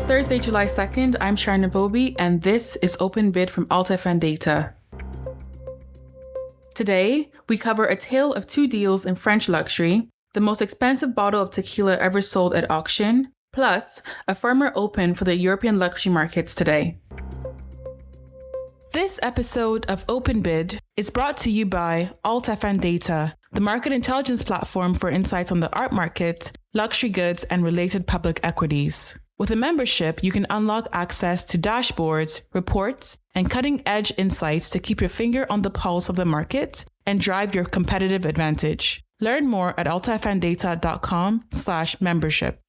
Thursday, July 2nd, I'm Charvet, and this is Open Bid from FNDATA. Today, we cover a tale of two deals in French luxury, the most expensive bottle of tequila ever sold at auction, plus a firmer open for the European luxury markets today. This episode of Open Bid is brought to you by FNDATA, the market intelligence platform for insights on the art market, luxury goods, and related public equities. With a membership, you can unlock access to dashboards, reports, and cutting-edge insights to keep your finger on the pulse of the market and drive your competitive advantage. Learn more at altafndata.com/membership.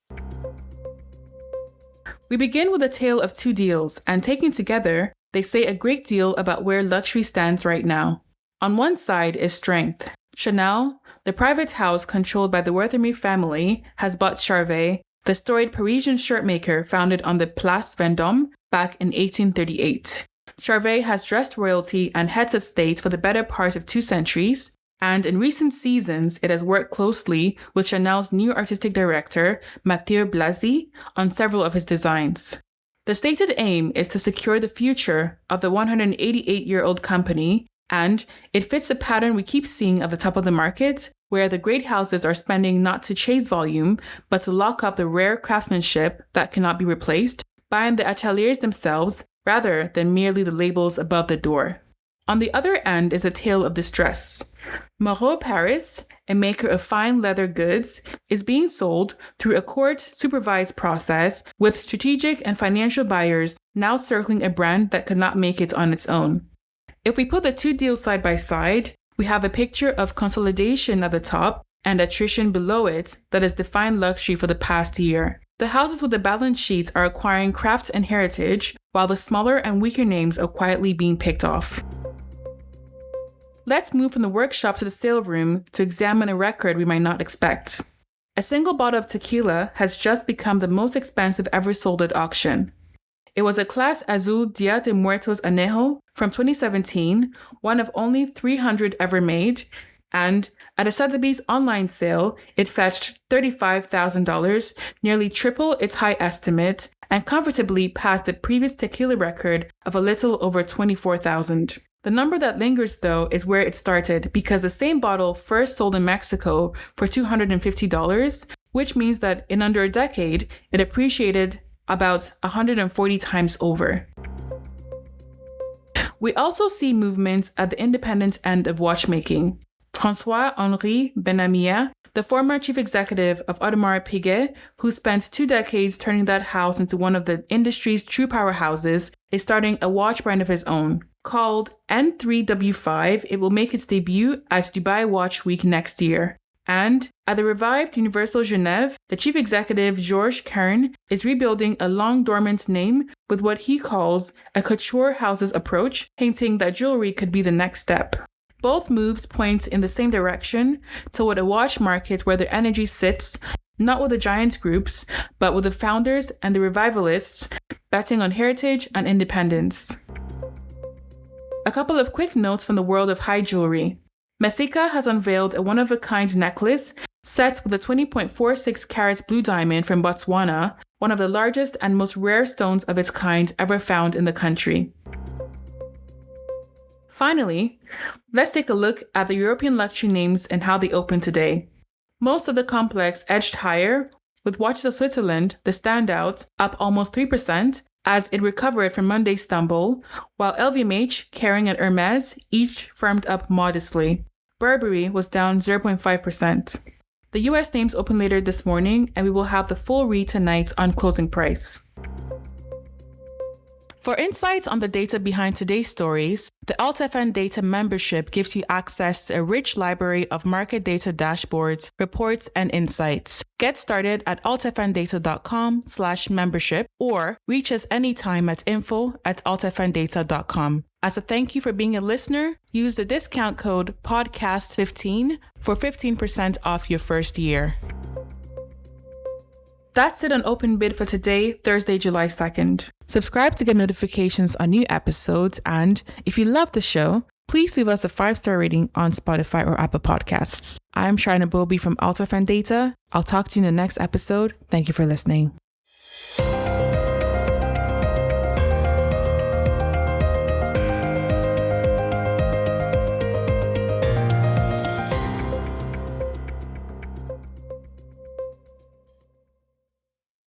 We begin with a tale of two deals, and taken together, they say a great deal about where luxury stands right now. On one side is strength. Chanel, the private house controlled by the Wertheimer family, has bought Charvet, the storied Parisian shirtmaker founded on the Place Vendôme back in 1838. Charvet has dressed royalty and heads of state for the better part of 2 centuries, and in recent seasons it has worked closely with Chanel's new artistic director, Matthieu Blazy, on several of his designs. The stated aim is to secure the future of the 188-year-old company, and it fits the pattern we keep seeing at the top of the market, where the great houses are spending not to chase volume, but to lock up the rare craftsmanship that cannot be replaced by the ateliers themselves, rather than merely the labels above the door. On the other end is a tale of distress. Moreau Paris, a maker of fine leather goods, is being sold through a court-supervised process with strategic and financial buyers now circling a brand that could not make it on its own. If we put the two deals side by side, we have a picture of consolidation at the top and attrition below it that has defined luxury for the past year. The houses with the balance sheets are acquiring craft and heritage, while the smaller and weaker names are quietly being picked off. Let's move from the workshop to the sale room to examine a record we might not expect. A single bottle of tequila has just become the most expensive ever sold at auction. It was a Clase Azul Dia de Muertos Añejo from 2017, one of only 300 ever made, and at a Sotheby's online sale, it fetched $35,000, nearly triple its high estimate, and comfortably passed the previous tequila record of a little over $24,000. The number that lingers, though, is where it started, because the same bottle first sold in Mexico for $250, which means that in under a decade, it appreciated about 140 times over. We also see movements at the independent end of watchmaking. François-Henri Benamia, the former chief executive of Audemars Piguet, who spent 2 decades turning that house into one of the industry's true powerhouses, is starting a watch brand of his own. Called N3W5, it will make its debut at Dubai Watch Week next year. And at the revived Universal Genève, the chief executive, Georges Kern, is rebuilding a long-dormant name with what he calls a couture house's approach, hinting that jewelry could be the next step. Both moves point in the same direction, toward a watch market where their energy sits, not with the giant groups, but with the founders and the revivalists, betting on heritage and independence. A couple of quick notes from the world of high jewelry. Messika has unveiled a one-of-a-kind necklace set with a 20.46 carats blue diamond from Botswana, one of the largest and most rare stones of its kind ever found in the country. Finally, let's take a look at the European luxury names and how they open today. Most of the complex edged higher, with Watches of Switzerland, the standout, up almost 3%, as it recovered from Monday's stumble, while LVMH, Kering, and Hermès each firmed up modestly. Burberry was down 0.5%. The US names open later this morning, and we will have the full read tonight on closing price. For insights on the data behind today's stories, the FNDATA membership gives you access to a rich library of market data dashboards, reports, and insights. Get started at altafndata.com/membership or reach us anytime at info@altafndata.com. As a thank you for being a listener, use the discount code PODCAST15 for 15% off your first year. That's it on Open Bid for today, Thursday, July 2nd. Subscribe to get notifications on new episodes, and if you love the show, please leave us a 5-star rating on Spotify or Apple Podcasts. I'm Charvet from FNDATA. I'll talk to you in the next episode. Thank you for listening.